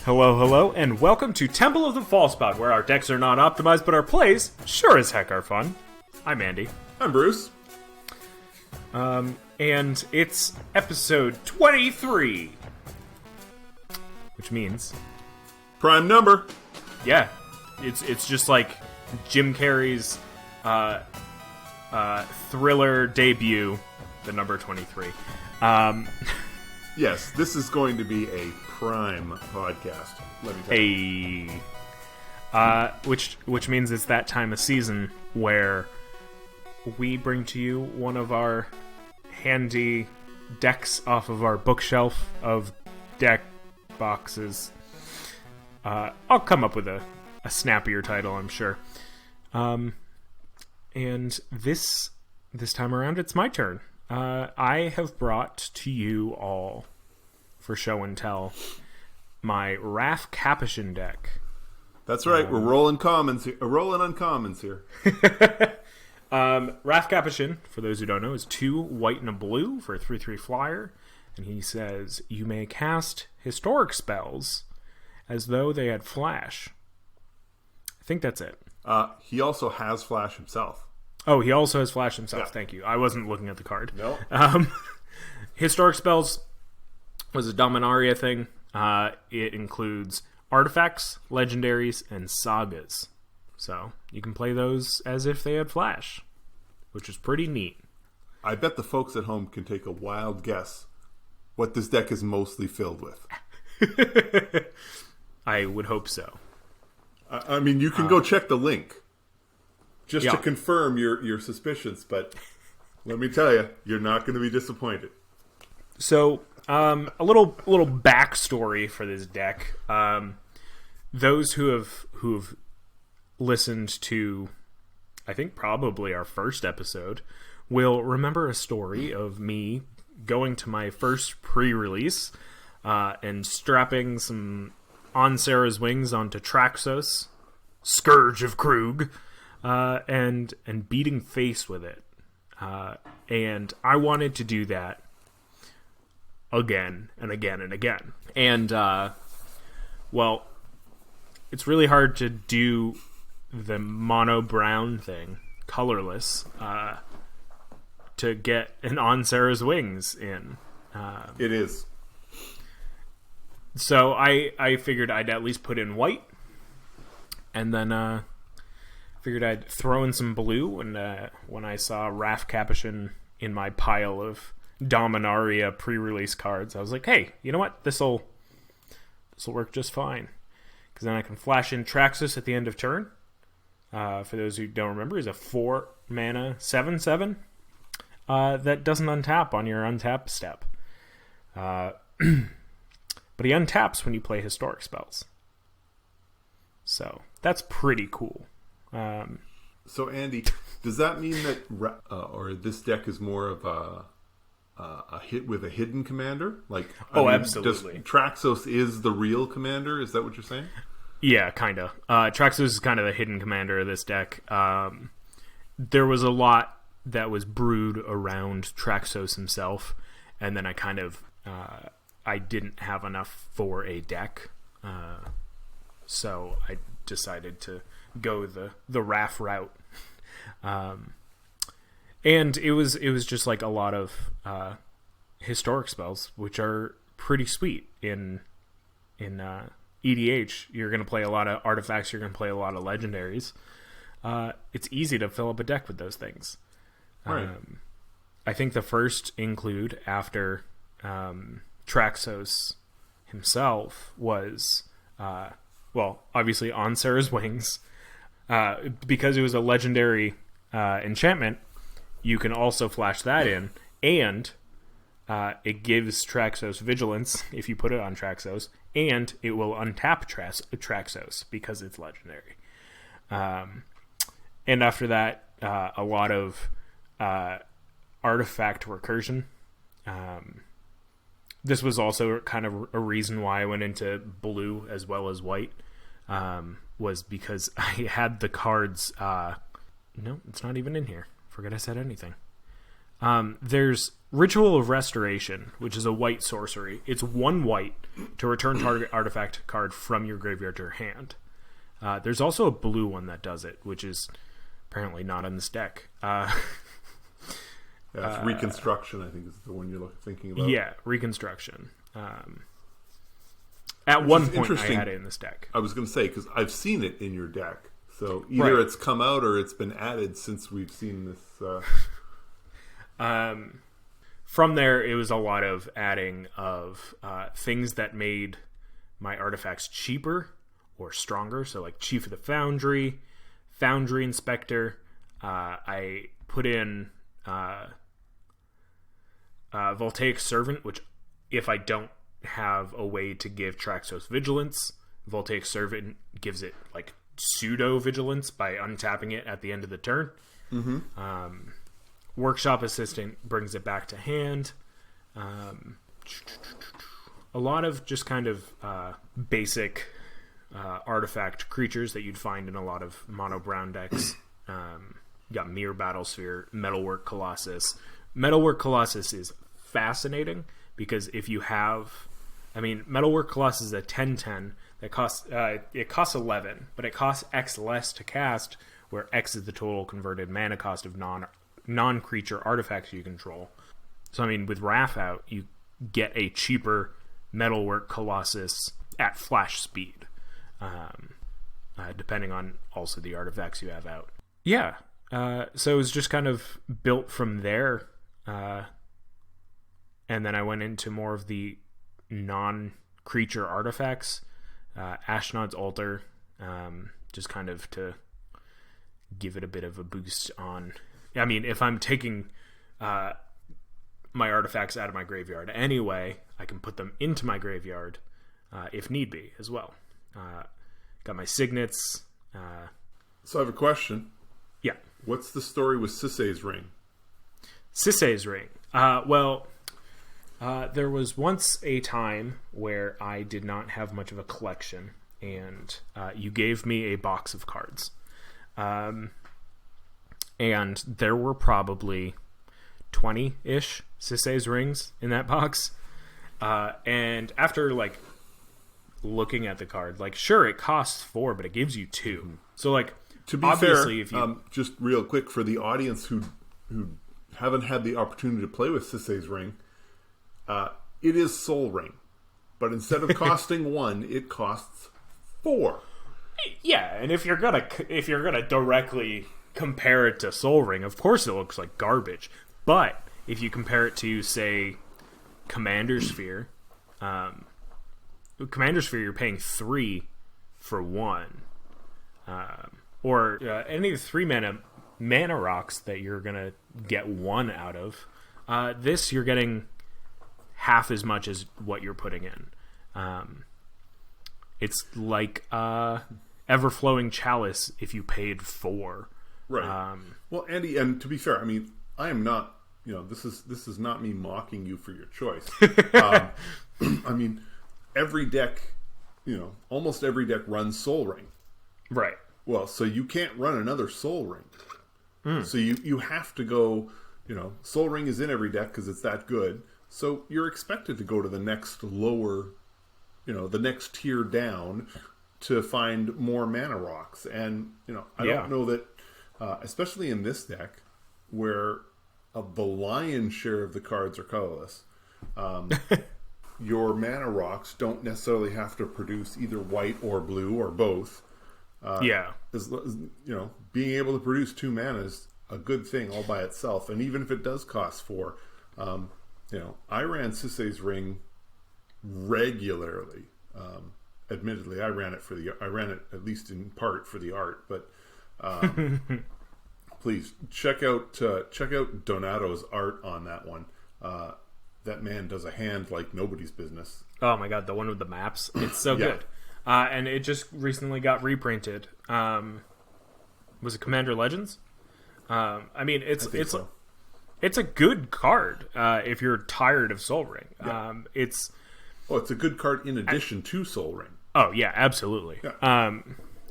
Hello, hello, and welcome to Temple of the Fallspot, where our decks are not optimized, but our plays sure as heck are fun. I'm Andy. I'm Bruce. And it's episode 23. Which means... Prime number. Yeah, it's just like Jim Carrey's thriller debut, the number 23. Yes, this is going to be a prime podcast, let me tell you. Which means it's that time of season where we bring to you one of our handy decks off of our bookshelf of deck boxes. I'll come up with a snappier title, I'm sure. And this time around, it's my turn. I have brought to you all, for show and tell, my Raff Capashen deck. That's right, we're rolling uncommons here. Raff Capashen, for those who don't know, is 2 white and a blue for a 3/3 flyer. And he says, you may cast historic spells as though they had flash. I think that's it. He also has flash himself. Oh, he also has flash himself. Yeah. Thank you. I wasn't looking at the card. No. Historic spells was a Dominaria thing. It includes artifacts, legendaries, and sagas. So you can play those as if they had flash, which is pretty neat. I bet the folks at home can take a wild guess what this deck is mostly filled with. I would hope so. I mean, you can go check the link just Yeah. to confirm your suspicions, but let me tell you, you're not going to be disappointed. So, a little backstory for this deck. Those who have listened to, I think probably our first episode, will remember a story of me going to my first pre-release and strapping some On Sarah's Wings onto Traxos, Scourge of Krug, and beating face with it. And I wanted to do that again and again and again. And, well, it's really hard to do the mono brown thing, colorless, to get an On Sarah's Wings in. It is. So I figured I'd at least put in white, and then figured I'd throw in some blue. And when I saw Raff Capashen in my pile of Dominaria pre-release cards, I was like, hey, you know what? This'll work just fine. Because then I can flash in Traxos at the end of turn. For those who don't remember, he's a 4-mana 7/7 that doesn't untap on your untap step. But he untaps when you play historic spells. So that's pretty cool. So, Andy, does that mean that or this deck is more of a hit with a hidden commander? Like, absolutely. Traxos is the real commander? Is that what you're saying? Yeah, kind of. Traxos is kind of the hidden commander of this deck. There was a lot that was brewed around Traxos himself, and then I kind of I didn't have enough for a deck, so I decided to go the Raff route. And it was just like a lot of historic spells, which are pretty sweet in EDH. You're going to play a lot of artifacts. You're going to play a lot of legendaries. It's easy to fill up a deck with those things. Right. I think the first include after Traxos himself was, obviously On Sarah's Wings. Because it was a legendary enchantment, you can also flash that in, and it gives Traxos Vigilance if you put it on Traxos, and it will untap Traxos because it's legendary. And after that, a lot of artifact recursion. This was also kind of a reason why I went into blue as well as white, was because I had the cards... no, it's not even in here. Forget I said anything. There's Ritual of Restoration, which is a white sorcery. It's 1 white to return target artifact card from your graveyard to your hand. There's also a blue one that does it, which is apparently not in this deck. That's Reconstruction, I think, is the one you're thinking about. Yeah, Reconstruction. At one point, I had it in this deck. I was going to say, because I've seen it in your deck. So either it's come out or it's been added since we've seen this. From there, it was a lot of adding of things that made my artifacts cheaper or stronger. So like Chief of the Foundry, Foundry Inspector. I put in Voltaic Servant, which if I don't have a way to give Traxos Vigilance, Voltaic Servant gives it like pseudo vigilance by untapping it at the end of the turn. Workshop Assistant brings it back to hand. A lot of just kind of basic artifact creatures that you'd find in a lot of mono brown decks. You got Mirror Battlesphere, Metalwork Colossus. Metalwork Colossus is fascinating because if you have, Metalwork Colossus is a 10/10 that costs it costs 11, but it costs X less to cast, where X is the total converted mana cost of non-creature artifacts you control. So with Raff out, you get a cheaper Metalwork Colossus at flash speed, depending on also the artifacts you have out. Yeah, so it was just kind of built from there, and then I went into more of the non-creature artifacts. Ashnod's Altar, just kind of to give it a bit of a boost on... if I'm taking my artifacts out of my graveyard anyway, I can put them into my graveyard if need be as well. Got my Signets. So I have a question. Yeah. What's the story with Sisay's Ring? Sisay's Ring. There was once a time where I did not have much of a collection, and you gave me a box of cards. And there were probably 20-ish Sisay's Rings in that box. And after, looking at the card, sure, it costs 4, but it gives you 2. Mm-hmm. So, to be fair, if you... just real quick, for the audience who haven't had the opportunity to play with Sisay's Ring, it is Soul Ring. But instead of costing 1, it costs 4. Yeah, and if you're gonna directly compare it to Soul Ring, of course it looks like garbage. But if you compare it to, say, Commander Sphere, you're paying 3 for 1, or any of the 3 mana rocks that you're gonna get 1 out of. This you're getting half as much as what you're putting in. It's like Everflowing Chalice if you paid 4. Right. Well, Andy, and to be fair, I am not. This is not me mocking you for your choice. Every deck, almost every deck runs Soul Ring. Right. Well, so you can't run another Soul Ring. So you have to go. Soul Ring is in every deck because it's that good. So you're expected to go to the next lower, the next tier down to find more mana rocks. And, I don't know that, especially in this deck, where the lion's share of the cards are colorless, your mana rocks don't necessarily have to produce either white or blue or both. Being able to produce 2 mana is a good thing all by itself. And even if it does cost 4, I ran Sisay's Ring regularly. Admittedly, I ran it at least in part for the art, but please check out Donato's art on that one. That man does a hand like nobody's business. Oh my god, the one with the maps. It's so good. And it just recently got reprinted. Was it Commander Legends? It's a good card if you're tired of Soul Ring. Yeah. It's a good card in addition to Soul Ring. Oh yeah, absolutely. Yeah.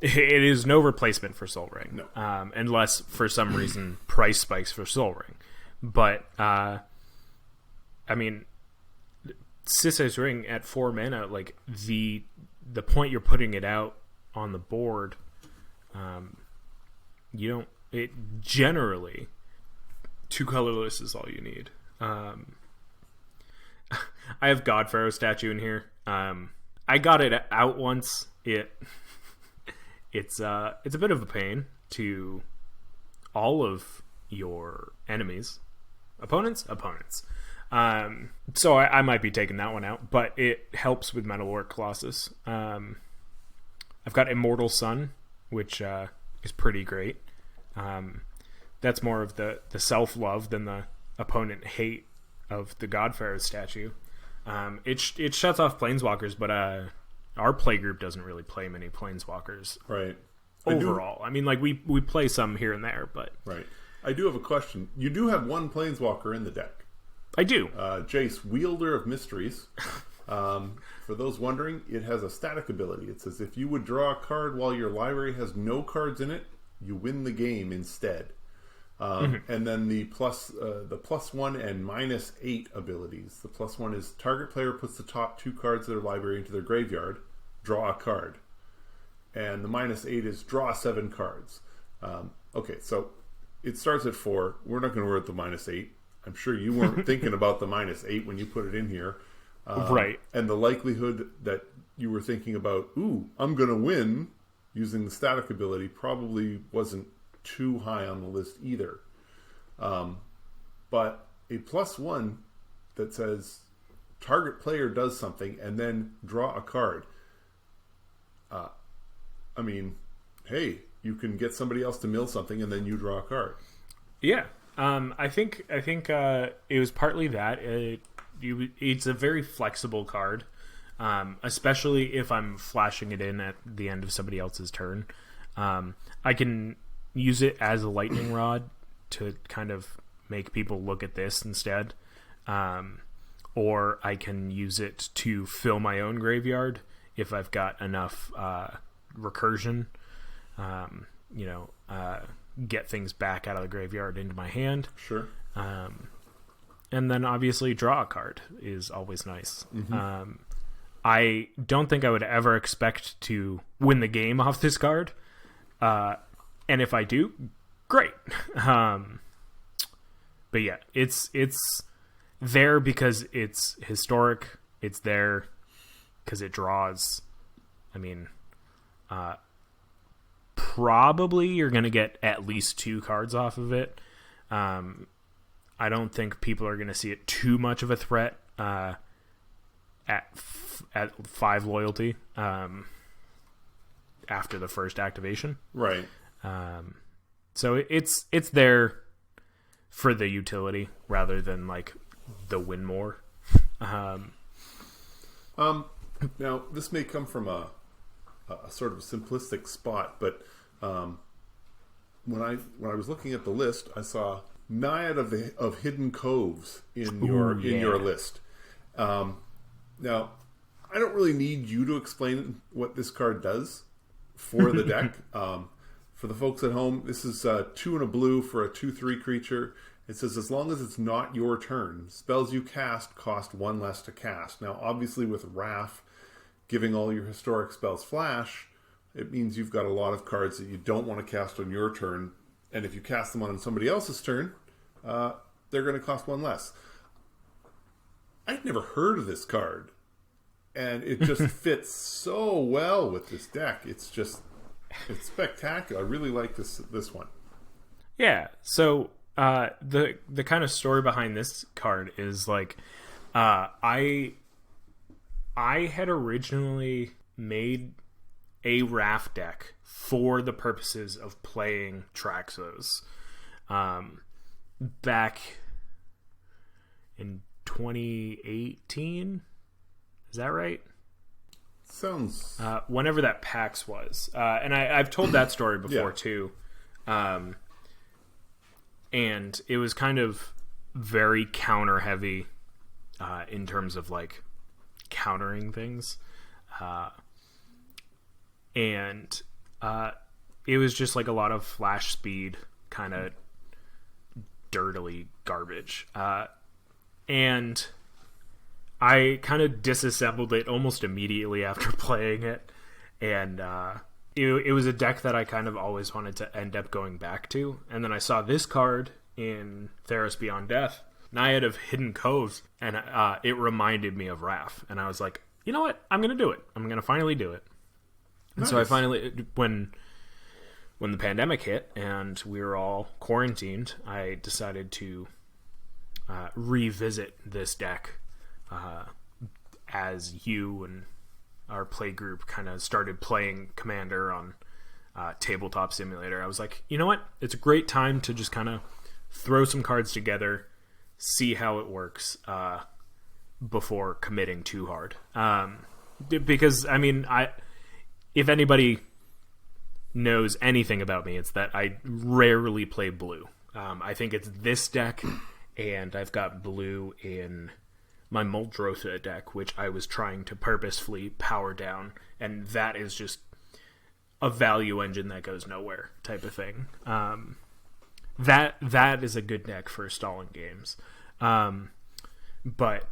It is no replacement for Soul Ring. No. Unless for some reason price spikes for Soul Ring. But I mean, Sisse's Ring at 4 mana, like the point you're putting it out on the board, you don't. It generally 2 colorless is all you need. I have Godpharaoh statue in here. I got it out once. It's a bit of a pain to all of your enemies, opponents. So I might be taking that one out, but it helps with Metalwork Colossus. I've got Immortal Sun, which is pretty great. That's more of the self-love than the opponent hate of the Godpharaoh statue. It shuts off planeswalkers, but our play group doesn't really play many planeswalkers. Right. Overall. I mean, like we play some here and there, but... Right. I do have a question. You do have one planeswalker in the deck. I do. Jace, Wielder of Mysteries. For those wondering, it has a static ability. It says if you would draw a card while your library has no cards in it, you win the game instead. And then the +1 and -8 abilities. The +1 is target player puts the top 2 cards of their library into their graveyard, draw a card. And the -8 is draw 7 cards. Okay, so it starts at 4. We're not going to worry about the -8. I'm sure you weren't thinking about the -8 when you put it in here. Right. And the likelihood that you were thinking about, I'm going to win using the static ability probably wasn't too high on the list either. But a +1 that says target player does something and then draw a card. I mean, hey, you can get somebody else to mill something and then you draw a card. Yeah. I think it was partly that. It's a very flexible card, especially if I'm flashing it in at the end of somebody else's turn. I can use it as a lightning rod to kind of make people look at this instead. Or I can use it to fill my own graveyard if I've got enough recursion. Get things back out of the graveyard into my hand. Sure. And then obviously draw a card is always nice. I don't think I would ever expect to win the game off this card. And if I do, great. But yeah, it's there because it's historic. It's there because it draws. I mean, probably you're going to get at least 2 cards off of it. I don't think people are going to see it too much of a threat at 5 loyalty after the first activation. Right. So it's there for the utility rather than like the win more. Now this may come from a sort of simplistic spot, but when I was looking at the list, I saw Naiad of Hidden Coves in your list. Now, I don't really need you to explain what this card does for the deck. For the folks at home, this is 2 and a blue for a 2/3 creature. It says as long as it's not your turn, spells you cast cost 1 less to cast. Now, obviously, with Raff giving all your historic spells flash, it means you've got a lot of cards that you don't want to cast on your turn, and if you cast them on somebody else's turn, they're going to cost 1 less. I'd never heard of this card, and it just fits so well with this deck. It's spectacular. I really like this one. Yeah. So the kind of story behind this card is like I had originally made a Raff deck for the purposes of playing Traxos back in 2018. Is that right? Sounds... whenever that PAX was. And I've told that story before, too. And it was kind of very counter-heavy in terms of, like, countering things. And it was just, like, a lot of flash speed kind of dirtily garbage. And I kind of disassembled it almost immediately after playing it. And it was a deck that I kind of always wanted to end up going back to. And then I saw this card in Theros Beyond Death, Naiad of Hidden Coves, and it reminded me of Raff. And I was like, you know what? I'm going to do it. I'm going to finally do it. And Nice. so I finally, when the pandemic hit and we were all quarantined, I decided to revisit this deck as you and our play group kind of started playing Commander on Tabletop Simulator. I was like, you know what? It's a great time to just kind of throw some cards together, see how it works before committing too hard. Because, I mean, if anybody knows anything about me, it's that I rarely play blue. I think it's this deck, and I've got blue in my Muldrotha deck, which I was trying to purposefully power down, and that is just a value engine that goes nowhere type of thing. That is a good deck for stalling games. But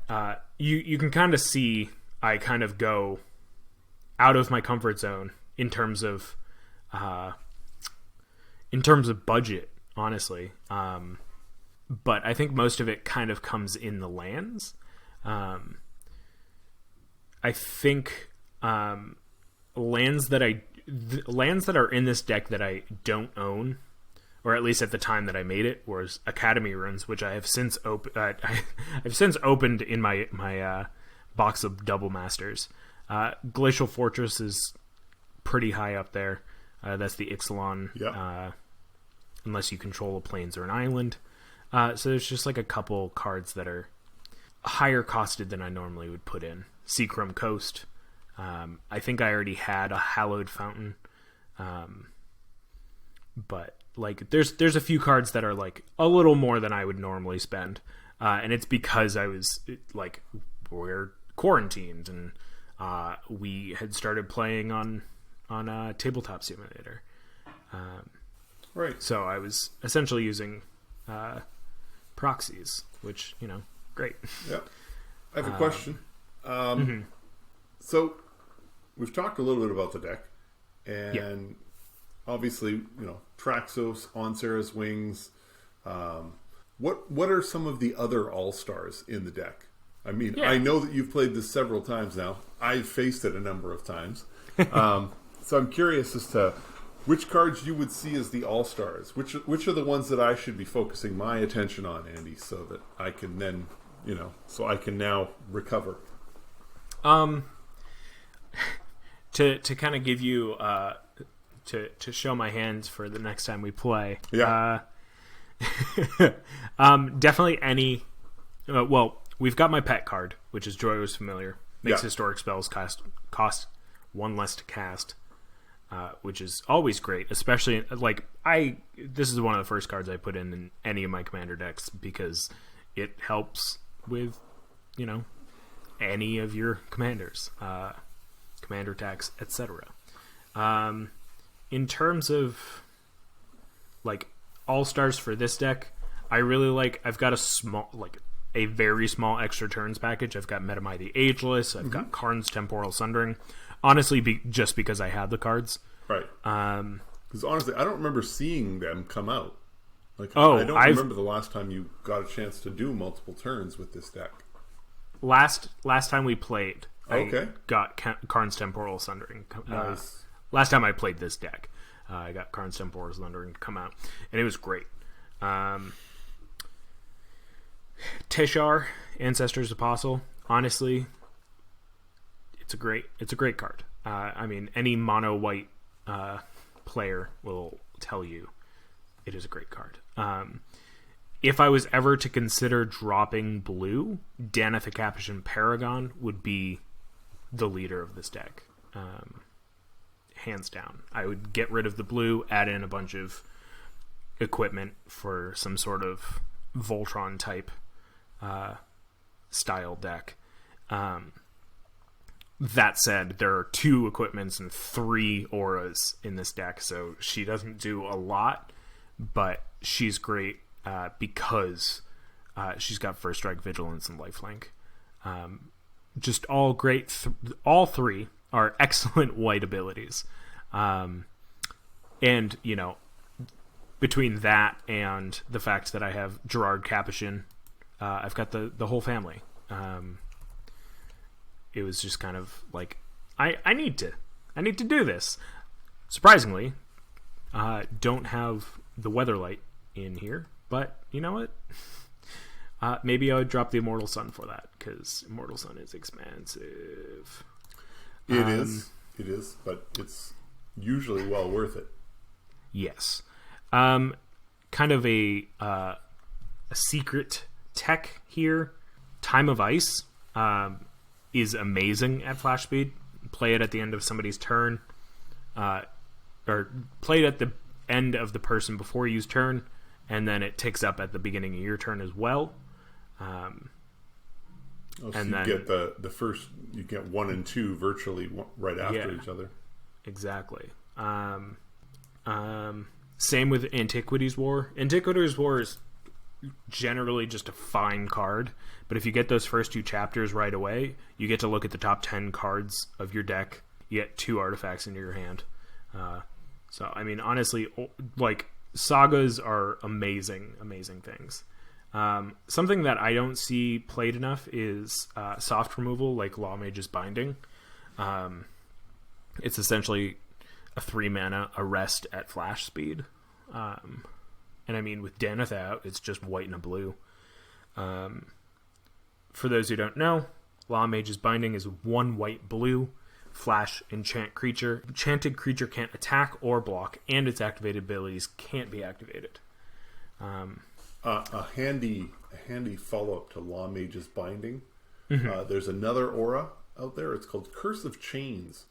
you can kind of see I kind of go out of my comfort zone in terms of budget, honestly. But I think most of it kind of comes in the lands. I think lands that are in this deck that I don't own, or at least at the time that I made it, was Academy Runes, which I have since opened in my box of Double Masters. Glacial Fortress is pretty high up there. That's the Ixalan, unless you control a plains or an island. So there's just like a couple cards that are higher costed than I normally would put in. Seacrum Coast. I think I already had a Hallowed Fountain. But like there's a few cards that are like a little more than I would normally spend. And it's because I was like, we're quarantined and we had started playing on Tabletop Simulator. Right. So I was essentially using proxies, which, great. Yeah. I have a question. So we've talked a little bit about the deck, and obviously, Traxos, On Sarah's Wings. What are some of the other all-stars in the deck? I mean, I know that you've played this several times now. I've faced it a number of times. So I'm curious as to which cards you would see as the all-stars. Which are the ones that I should be focusing my attention on, Andy, so that I can then, so I can now recover. To kind of give you to show my hands for the next time we play. Yeah. Definitely any. Well, we've got my pet card, which is Joyous Familiar. Makes historic spells cost one less to cast, which is always great. Especially this is one of the first cards I put in any of my commander decks because it helps with, any of your commanders, commander attacks, etc. In terms of all stars for this deck, I really I've got a very small extra turns package. I've got Metamai the Ageless. I've got Karn's Temporal Sundering. Honestly, just because I have the cards. Right. Because honestly, I don't remember seeing them come out. I don't remember the last time you got a chance to do multiple turns with this deck. Last time we played, Okay. I got Karn's Temporal Sundering. Nice. Last time I played this deck, I got Karn's Temporal Sundering to come out, and it was great. Teshar, Ancestor's Apostle. Honestly, it's a great card. I mean, any mono white player will tell you it is a great card. If I was ever to consider dropping blue, Dana the Capashen Paragon would be the leader of this deck. Hands down. I would get rid of the blue, add in a bunch of equipment for some sort of Voltron type style deck. That said, there are 2 equipments and 3 auras in this deck, so she doesn't do a lot, but she's great because she's got First Strike, Vigilance, and Lifelink. Just all great. All three are excellent white abilities. And, between that and the fact that I have Gerard Capashen, I've got the whole family. It was just kind of like, I need to do this. Surprisingly, don't have the Weatherlight in here, but you know what? Maybe I would drop the Immortal Sun for that, because Immortal Sun is expensive. It is, but it's usually well worth it. Yes. Kind of a secret tech here. Time of Ice is amazing at flash speed. Play it at the end of somebody's turn, or play it at the end of the person before you use turn, and then it ticks up at the beginning of your turn as well. So and then get the first, you get 1 and 2 virtually right after each other. Exactly. Same with Antiquities War. Antiquities War is generally just a fine card, but if you get those first 2 chapters right away, you get to look at the top 10 cards of your deck. You get 2 artifacts into your hand. So, I mean, honestly, like, sagas are amazing things. Something that I don't see played enough is soft removal, like Law Mage's Binding. It's essentially a 3-mana arrest at flash speed. And I mean, with Daneth out, it's just white and a blue. For those who don't know, Law Mage's Binding is 1 white blue flash enchant creature. Enchanted creature can't attack or block, and its activated abilities can't be activated. A handy follow-up to Law Mage's Binding. There's another aura out there. It's called Curse of Chains.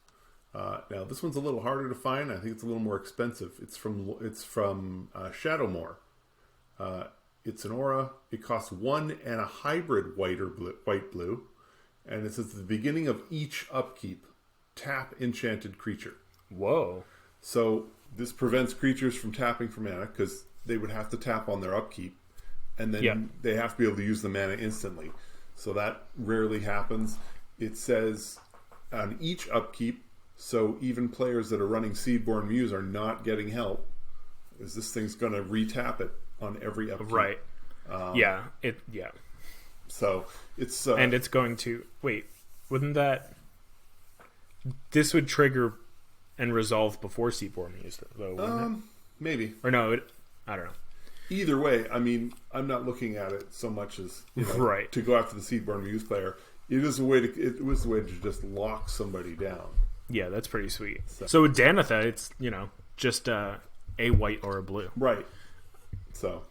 Now this one's a little harder to find. I think it's a little more expensive. It's from Shadowmoor. It's an aura. It costs 1 and a hybrid white blue, and it says at the beginning of each upkeep, tap enchanted creature. Whoa! So this prevents creatures from tapping for mana, because they would have to tap on their upkeep, and then they have to be able to use the mana instantly. So that rarely happens. It says on each upkeep, so even players that are running Seedborn Muse are not getting help, is this thing's going to re-tap it on every upkeep. Right. So it's... and it's going to... Wait, wouldn't that... This would trigger and resolve before Seedborn Muse, though, wouldn't it? Maybe. Or no, I don't know. Either way, I mean, I'm not looking at it so much as to go after the Seedborn Muse player. It was a way to just lock somebody down. Yeah, that's pretty sweet. So with Danitha, it's just a white or a blue, right? So,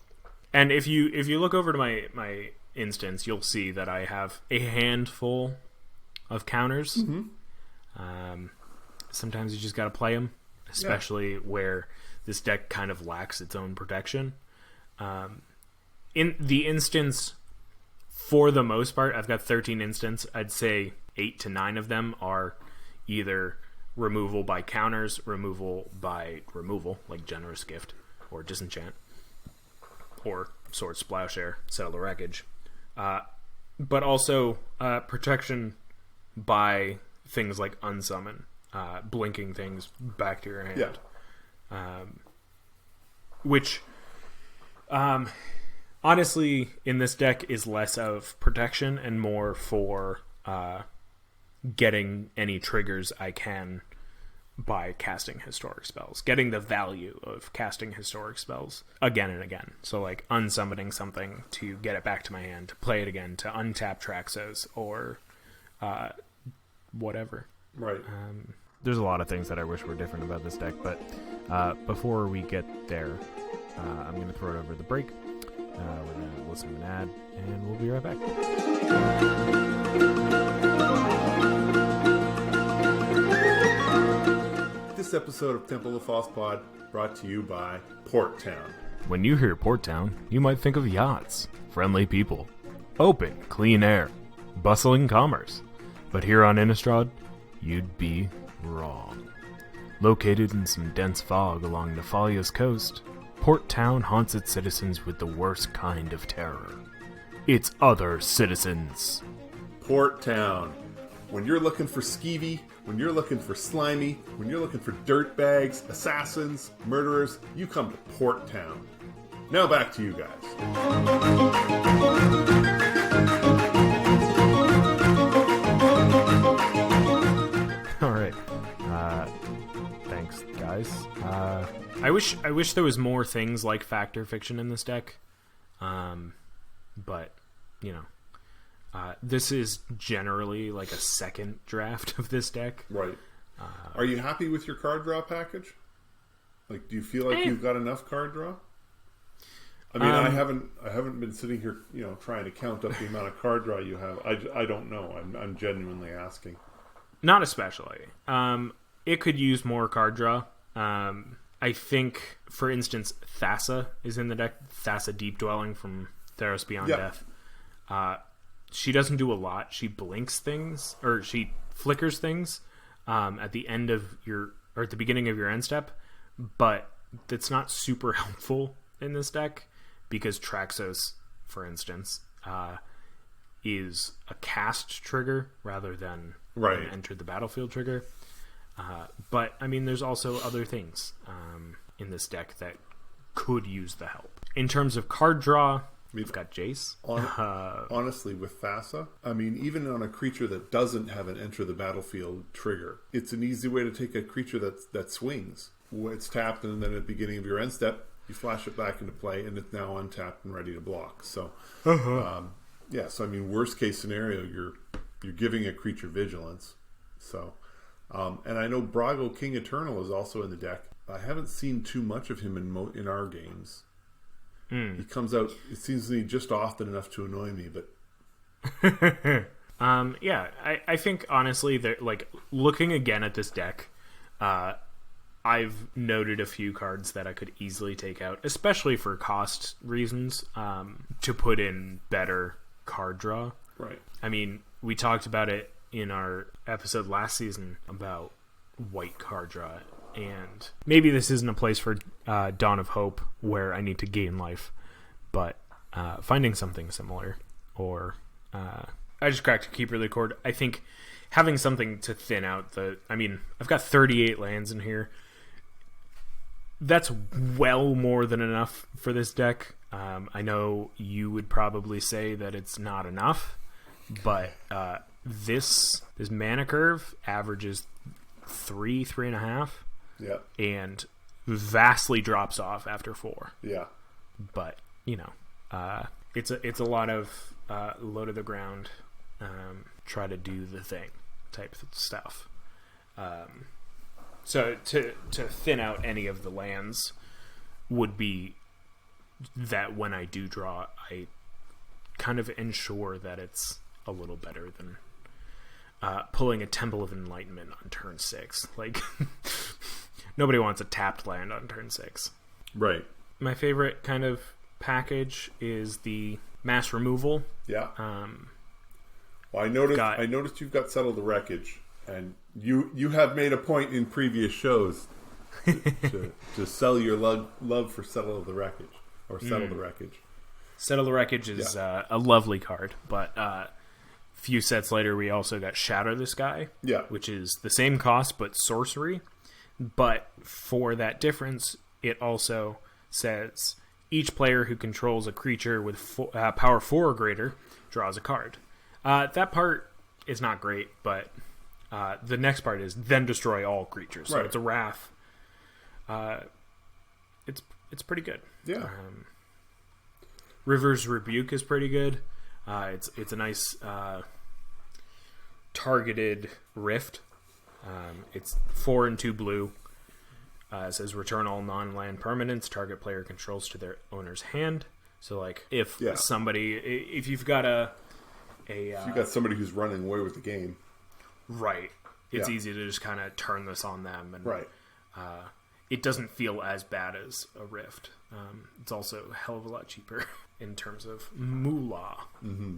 and if you look over to my instance, you'll see that I have a handful of counters. Sometimes you just got to play them, especially where this deck kind of lacks its own protection. In the instance, for the most part, I've got 13 instants. I'd say 8 to 9 of them are either removal by counters, removal by removal, like Generous Gift or Disenchant, or Swords Plowshare, Settle the Wreckage. But also protection by things like Unsummon, blinking things back to your hand. Which, honestly, in this deck is less of protection and more for getting any triggers I can by casting historic spells. Getting the value of casting historic spells again and again. So, like, unsummoning something to get it back to my hand, to play it again, to untap Traxos, or whatever. Right. There's a lot of things that I wish were different about this deck, but before we get there, I'm going to throw it over the break. We're going to listen to an ad, and we'll be right back. This episode of Temple of False Pod brought to you by Port Town. When you hear Port Town, you might think of yachts, friendly people, open, clean air, bustling commerce. But here on Innistrad, you'd be wrong. Located in some dense fog along Nephalia's coast, Port Town haunts its citizens with the worst kind of terror. Its other citizens. Port Town. When you're looking for skeevy, when you're looking for slimy, when you're looking for dirtbags, assassins, murderers, you come to Port Town. Now back to you guys. All right. Thanks, guys. I wish there was more things like fact or fiction in this deck. But, you know, this is generally like a second draft of this deck. Right. Are you happy with your card draw package? Like, do you feel like you've got enough card draw? I mean, I haven't been sitting here, you know, trying to count up the amount of card draw you have. I don't know. I'm genuinely asking. Not especially. It could use more card draw. I think, for instance, Thassa is in the deck. Thassa Deep Dwelling from Theros Beyond Death. She doesn't do a lot. She blinks things, or she flickers things at the end of your, or at the beginning of your end step, but that's not super helpful in this deck because Traxos, for instance, is a cast trigger rather than an enter the battlefield trigger. But, I mean, there's also other things in this deck that could use the help. In terms of card draw, we've got Jace. Honestly, with Thassa, I mean, even on a creature that doesn't have an enter the battlefield trigger, it's an easy way to take a creature that swings. It's tapped, and then at the beginning of your end step, you flash it back into play, and it's now untapped and ready to block. So, so I mean, worst case scenario, you're giving a creature vigilance. So, and I know Brago King Eternal is also in the deck. I haven't seen too much of him in our games. He comes out, it seems to me, just often enough to annoy me, but I think honestly that, like, looking again at this deck, I've noted a few cards that I could easily take out, especially for cost reasons, to put in better card draw. Right. I mean, we talked about it in our episode last season about white card draw, and maybe this isn't a place for Dawn of Hope where I need to gain life, but finding something similar, or I just cracked a Keeper of the Cord. I think having something to thin out I've got 38 lands in here. That's well more than enough for this deck. I know you would probably say that it's not enough, but this mana curve averages 3.5. Yeah. And vastly drops off after 4. Yeah. But, you know, it's a lot of low to the ground, try to do the thing type of stuff. So to thin out any of the lands would be that when I do draw, I kind of ensure that it's a little better than pulling a Temple of Enlightenment on turn 6. Like, nobody wants a tapped land on turn 6. Right. My favorite kind of package is the mass removal. Yeah. Well, I noticed you've got Settle the Wreckage, and you have made a point in previous shows to sell your love for Settle the Wreckage, or Settle the Wreckage. Settle the Wreckage is a lovely card, but few sets later we also got Shatter the Sky, which is the same cost but sorcery. But for that difference, it also says each player who controls a creature with power 4 or greater draws a card. That part is not great, but the next part is then destroy all creatures. So it's a Raff. It's pretty good. Yeah. River's Rebuke is pretty good. It's a nice targeted rift. It's 4 and 2 blue. It says return all non-land permanents target player controls to their owner's hand. So, like, if you've got if you've got somebody who's running away with the game, right? It's easy to just kind of turn this on them, and it doesn't feel as bad as a rift. It's also a hell of a lot cheaper in terms of moolah. Mm-hmm.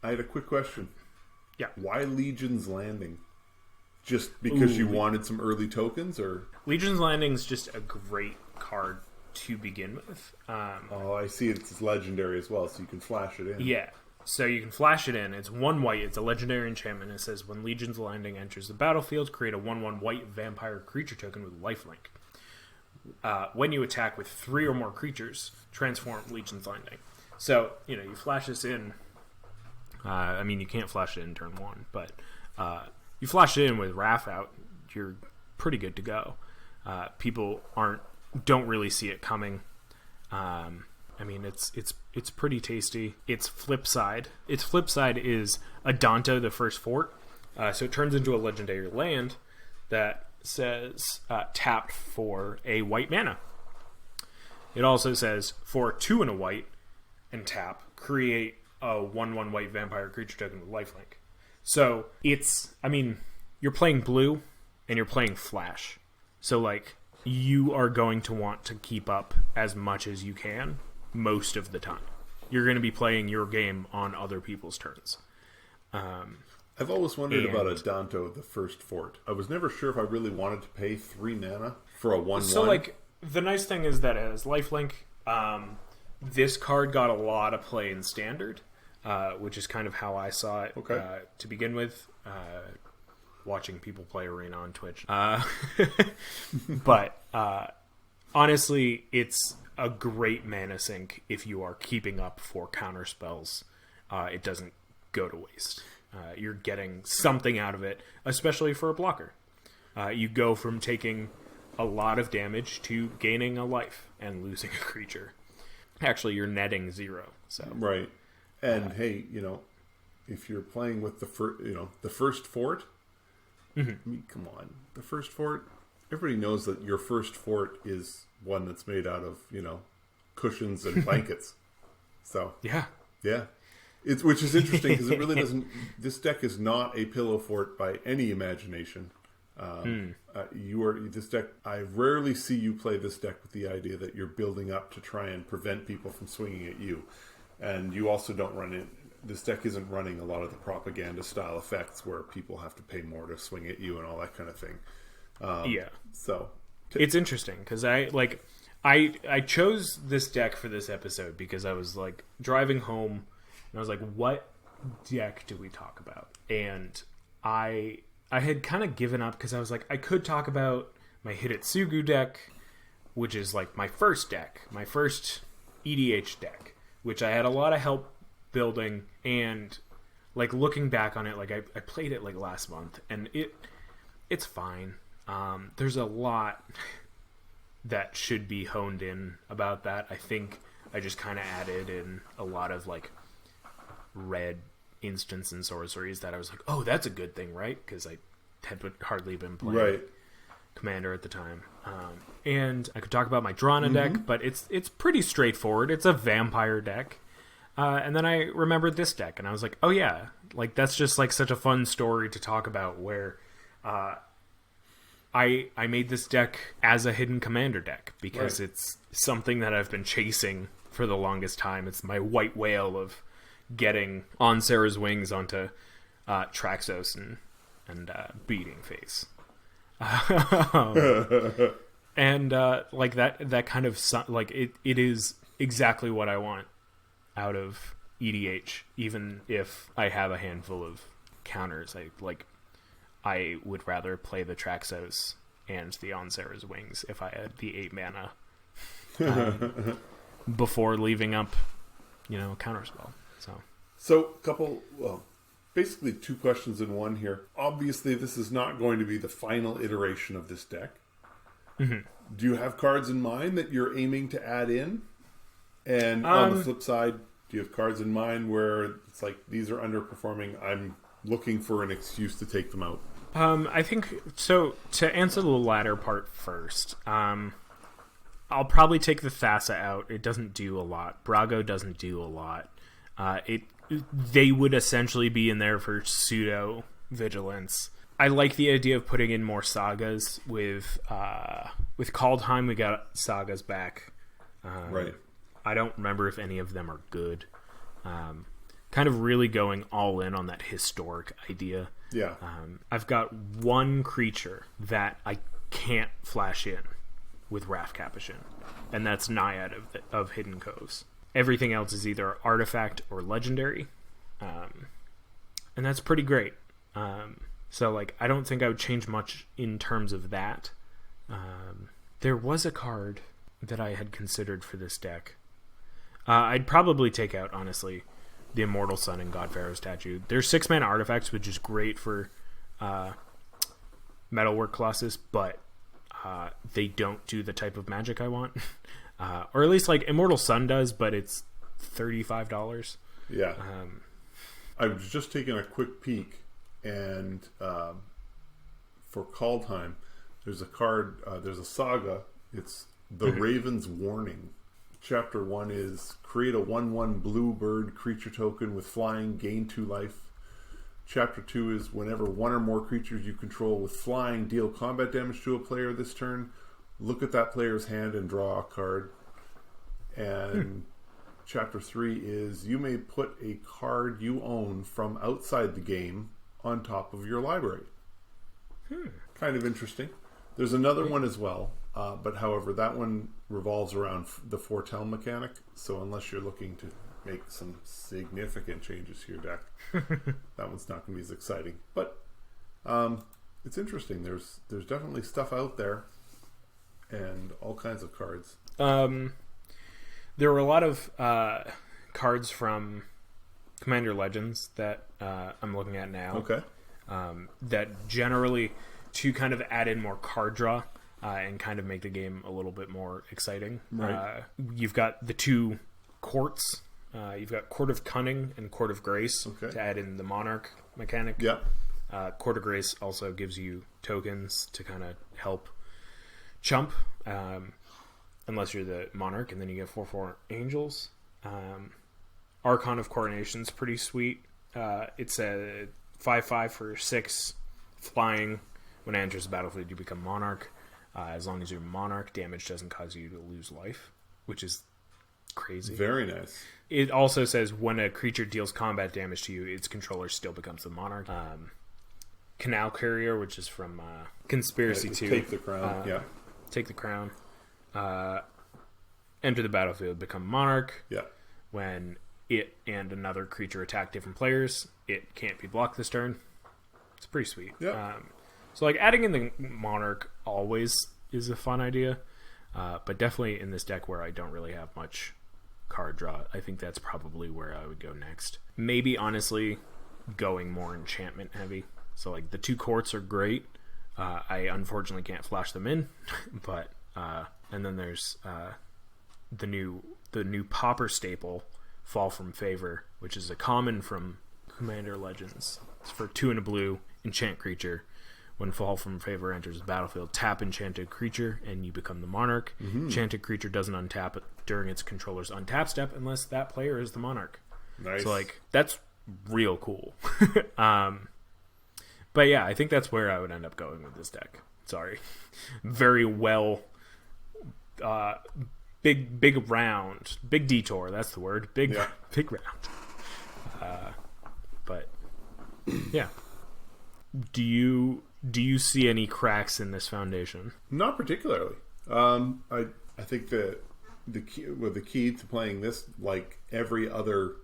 I had a quick question. Yeah. Why Legion's Landing? Just because you wanted some early tokens, or? Legion's Landing is just a great card to begin with. Oh, I see. It's legendary as well, so you can flash it in. Yeah. So you can flash it in. It's 1 white. It's a legendary enchantment. It says, when Legion's Landing enters the battlefield, create a 1/1 white vampire creature token with lifelink. When you attack with 3 or more creatures, transform Legion's Landing. So, you flash this in. I mean, you can't flash it in turn 1, but you flash it in with Raff out, you're pretty good to go. People don't really see it coming. I mean, it's pretty tasty. Its flip side is Adonto, the First Fort. So it turns into a legendary land that says tap for a white mana. It also says for 2 and a white and tap, create a 1/1 white vampire creature token with lifelink. So you're playing blue and you're playing flash. So you are going to want to keep up as much as you can most of the time. You're going to be playing your game on other people's turns. I've always wondered about Adonto, the First Fort. I was never sure if I really wanted to pay 3 mana for a 1/1. So, the nice thing is that it has lifelink. This card got a lot of play in Standard, which is kind of how I saw it to begin with, watching people play Arena on Twitch. But honestly, it's a great mana sink if you are keeping up for counter spells. It doesn't go to waste. You're getting something out of it, especially for a blocker. You go from taking a lot of damage to gaining a life and losing a creature. Actually, you're netting 0. So right, and hey, if you're playing with the First Fort, I mean, come on, the First Fort. Everybody knows that your First Fort is one that's made out of cushions and blankets. So yeah. Which is interesting because it really doesn't. This deck is not a pillow fort by any imagination. This deck. I rarely see you play this deck with the idea that you're building up to try and prevent people from swinging at you, and you also don't run it. This deck isn't running a lot of the propaganda style effects where people have to pay more to swing at you and all that kind of thing. So it's interesting because I chose this deck for this episode because I was driving home. And I was like, what deck do we talk about? And I had kind of given up because I was like, I could talk about my Hidetsugu deck, which is my first deck, my first EDH deck, which I had a lot of help building. And looking back on it, I played it last month, and it's fine. There's a lot that should be honed in about that. I think I just kind of added in a lot of red instants and sorceries that I was like, oh, that's a good thing, right? Because I had hardly been playing Commander at the time. And I could talk about my Drana deck, but it's pretty straightforward. It's a vampire deck. And then I remembered this deck, and I was like, oh yeah, that's just such a fun story to talk about where I made this deck as a hidden Commander deck because it's something that I've been chasing for the longest time. It's my white whale of getting on Sarah's Wings onto Traxos and Beating Face. And that kind of it is exactly what I want out of EDH, even if I have a handful of counters. I would rather play the Traxos and the On Sarah's Wings if I had the 8 mana before leaving up a counterspell. So basically 2 questions in one here. Obviously, this is not going to be the final iteration of this deck. Do you have cards in mind that you're aiming to add in? And on the flip side, do you have cards in mind where it's these are underperforming, I'm looking for an excuse to take them out? I think, so to answer the latter part first, I'll probably take the Thassa out. It doesn't do a lot. Brago doesn't do a lot. They would essentially be in there for pseudo vigilance. I like the idea of putting in more sagas with Kaldheim. We got sagas back. Right. I don't remember if any of them are good. Kind of really going all in on that historic idea. Yeah. I've got one creature that I can't flash in with Raff Capashen. and that's Naiad of Hidden Coves. Everything else is either artifact or legendary, and that's pretty great. So like, I don't think I would change much in terms of that. There was a card that I had considered for this deck. I'd probably take out, honestly, the Immortal Sun and God Pharaoh statue. They're 6-mana artifacts, which is great for Metalwork Colossus, but they don't do the type of magic I want. Or at least, like, Immortal Sun does, but it's $35. Yeah. I was just taking a quick peek, and for Call Time, there's a card, there's a saga. It's The Raven's Warning. Chapter 1 is create a 1/1 blue bird creature token with flying, gain 2 life. Chapter 2 is whenever one or more creatures you control with flying deal combat damage to a player this turn, look at that player's hand and draw a card. And Chapter 3 is you may put a card you own from outside the game on top of your library. Kind of interesting. There's another one as well, but however, that one revolves around the foretell mechanic, so unless you're looking to make some significant changes to your deck, that one's not going to be as exciting. But it's interesting. There's definitely stuff out there, and all kinds of cards. There were a lot of cards from Commander Legends that I'm looking at now. Okay. That generally, to kind of add in more card draw and kind of make the game a little bit more exciting. Right. You've got the 2 courts. You've got Court of Cunning and Court of Grace to add in the Monarch mechanic. Yeah. Court of Grace also gives you tokens to kind of help chump, unless you're the Monarch, and then you get 4/4 Angels. Archon of Coronation's pretty sweet. It's a 5/5 for 6 flying. When it enters the battlefield, you become Monarch. As long as you're Monarch, damage doesn't cause you to lose life, which is crazy. Very nice. It also says when a creature deals combat damage to you, its controller still becomes the Monarch. Canal Carrier, which is from Conspiracy 2. Take the crown. Take the crown. Enter the battlefield, become Monarch. Yeah. When it and another creature attack different players, it can't be blocked this turn. It's pretty sweet. Yeah. So like adding in the Monarch always is a fun idea, but definitely in this deck where I don't really have much card draw, I think that's probably where I would go next. Maybe honestly going more enchantment heavy. So like the 2 courts are great. I unfortunately can't flash them in, but and then there's the new Pauper staple, Fall from Favor, which is a common from Commander Legends. It's for 2 and a blue, enchant creature. When Fall from Favor enters the battlefield, tap enchanted creature, and you become the Monarch. Enchanted creature doesn't untap during its controller's untap step unless that player is the Monarch. Nice. So, like, that's real cool. But yeah, I think that's where I would end up going with this deck. Sorry. Very well... big round. Big detour, that's the word. Big round. But, yeah. Do you see any cracks in this foundation? Not particularly. I think the key to playing this, like every other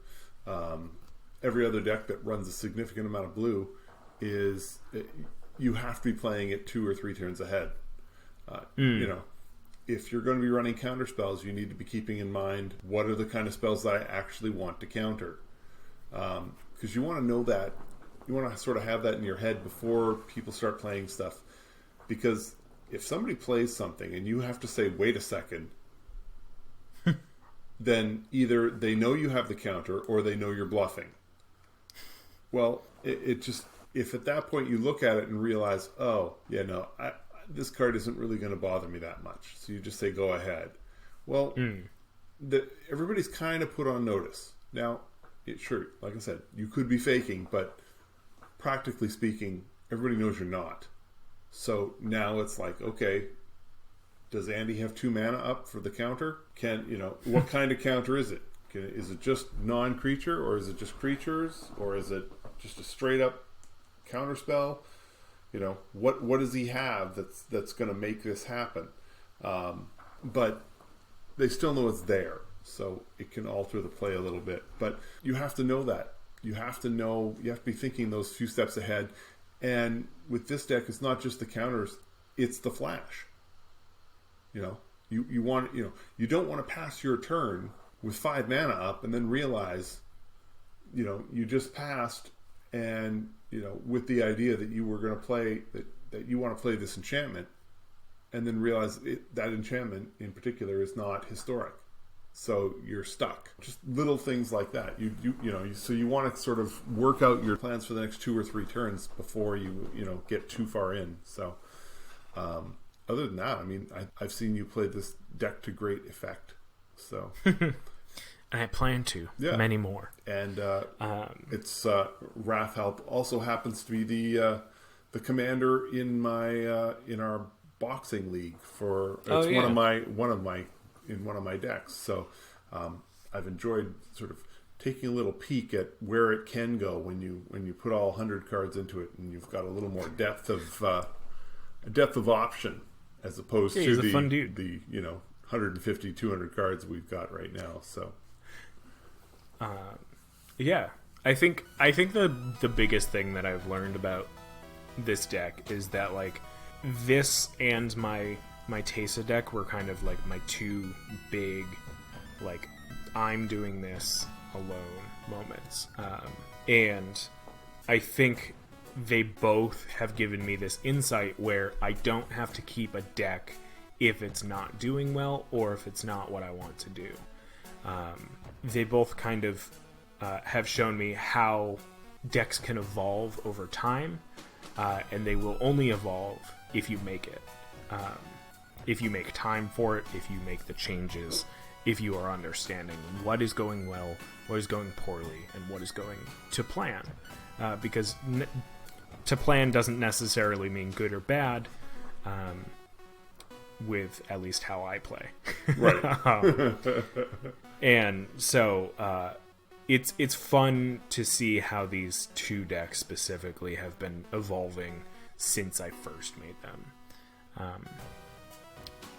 deck that runs a significant amount of blue, is you have to be playing it 2 or 3 turns ahead. You know, if you're going to be running counter spells, you need to be keeping in mind what are the kind of spells that I actually want to counter, because you want to know that. You want to sort of have that in your head before people start playing stuff. Because if somebody plays something and you have to say, wait a second, then either they know you have the counter or they know you're bluffing. Well, it just, if at that point you look at it and realize, oh, yeah, no, this card isn't really going to bother me that much. So you just say, go ahead. Well, everybody's kind of put on notice. Now, sure, like I said, you could be faking, but practically speaking, everybody knows you're not. So now it's like, okay, does Andy have 2 mana up for the counter? What kind of counter is it? Is it just non-creature, or is it just creatures, or is it just a straight up counter spell? What does he have that's going to make this happen? But they still know it's there. So it can alter the play a little bit. But you have to know that. You have to be thinking those few steps ahead. And with this deck, it's not just the counters, it's the flash. You don't want to pass your turn with 5 mana up and then realize, you just passed, and, with the idea that you were going to play, that you want to play this enchantment, and then realize that enchantment in particular is not historic. So you're stuck. Just little things like that. So you want to sort of work out your plans for the next 2 or 3 turns before you get too far in. So other than that, I mean, I've seen you play this deck to great effect. So and I plan to many more. And it's Raff also happens to be the commander in our boxing league one of my decks. So I've enjoyed sort of taking a little peek at where it can go when you put all 100 cards into it, and you've got a little more depth of option as opposed to the 150, 200 cards we've got right now. So I think the biggest thing that I've learned about this deck is that, like, this and my Tesa deck were kind of like my 2 big, like, I'm doing this alone moments. And I think they both have given me this insight where I don't have to keep a deck if it's not doing well or if it's not what I want to do. They both kind of have shown me how decks can evolve over time, and they will only evolve if you make it. If you make time for it, if you make the changes, if you are understanding what is going well, what is going poorly, and what is going to plan. Because to plan doesn't necessarily mean good or bad, with at least how I play. Right. And so it's fun to see how these 2 decks specifically have been evolving since I first made them.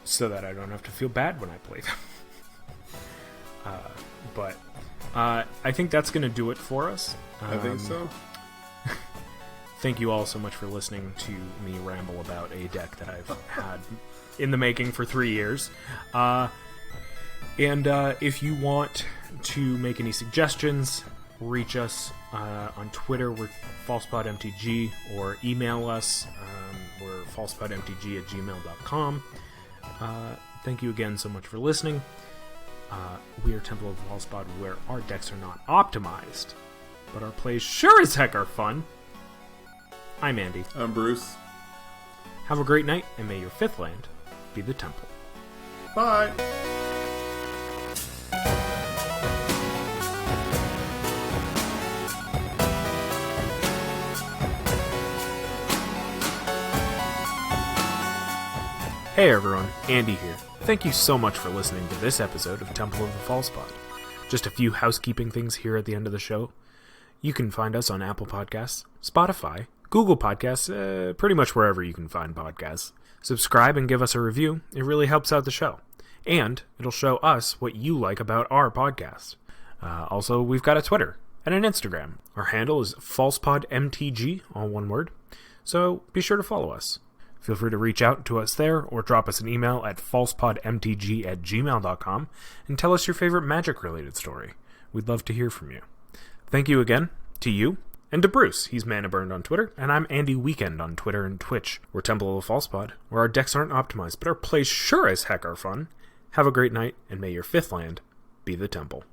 So that I don't have to feel bad when I play them. But I think that's going to do it for us. I think so. Thank you all so much for listening to me ramble about a deck that I've had in the making for 3 years. And if you want to make any suggestions, reach us on Twitter. We're falsepodmtg, or email us. We're falsepodmtg@gmail.com. Thank you again so much for listening. We are Temple of the Falsepod, where our decks are not optimized, but our plays sure as heck are fun. I'm Andy. I'm Bruce. Have a great night, and may your 5th land be the Temple. Bye! Hey everyone, Andy here. Thank you so much for listening to this episode of Temple of the Falsepod. Just a few housekeeping things here at the end of the show. You can find us on Apple Podcasts, Spotify, Google Podcasts, pretty much wherever you can find podcasts. Subscribe and give us a review. It really helps out the show. And it'll show us what you like about our podcast. Also, we've got a Twitter and an Instagram. Our handle is falsepodmtg, all one word. So be sure to follow us. Feel free to reach out to us there or drop us an email at falsepodmtg@gmail.com and tell us your favorite Magic-related story. We'd love to hear from you. Thank you again to you and to Bruce. He's Mana Burned on Twitter, and I'm Andy Weekend on Twitter and Twitch. We're Temple of the Falsepod, where our decks aren't optimized, but our plays sure as heck are fun. Have a great night, and may your 5th land be the Temple.